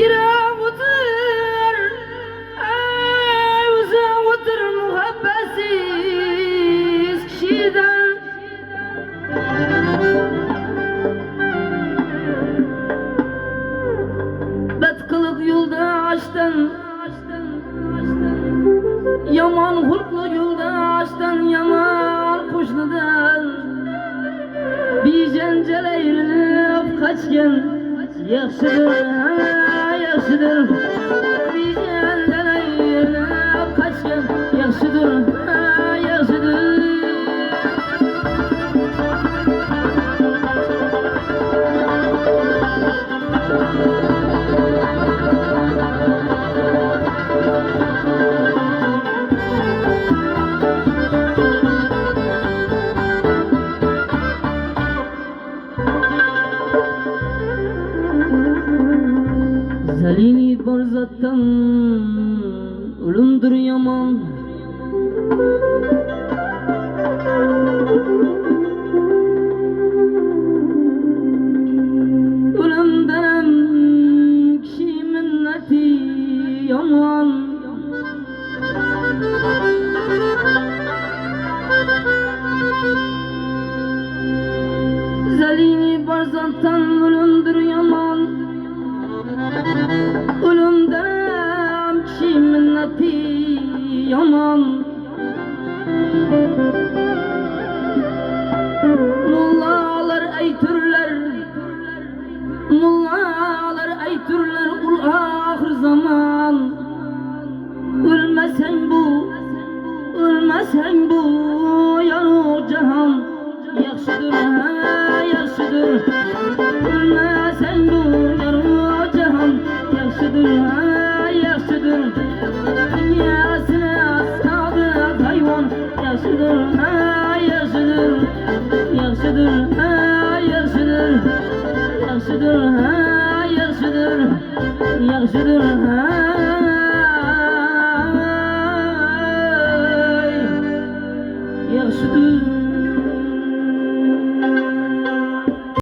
İraq otur, uzaq otur muhabbetsiz kişiden. Bedkılık yoldaştan, yaman hulklu yoldaştan, yaman kuşludan bijencel ayrılıp kaçken yaxşıdır, yaxşıdır. Bijencel ayrılıp kaçken yaxşıdır, yaxşıdır. Zalini barzattan ölümdür yaman. Ölümden kişi minneti yaman. Zalini barzattan ölümdür yaman. Ölümden kişi minneti yaman. Mullalar aytırlar, mullalar aytırlar ul ahir zaman. Ölmesen bu, ölmesen bu yanu cahan yaxşıdır, yaxşıdır. Ölmesen bu yanu cahan yaxşıdır, yaxşıdır. Dünyasına sadık hayvan yaxşıdır, yaxşıdır. Yaxşıdır, yaxşıdır. Yaxşıdır, yaxşıdır. Yaxşıdır,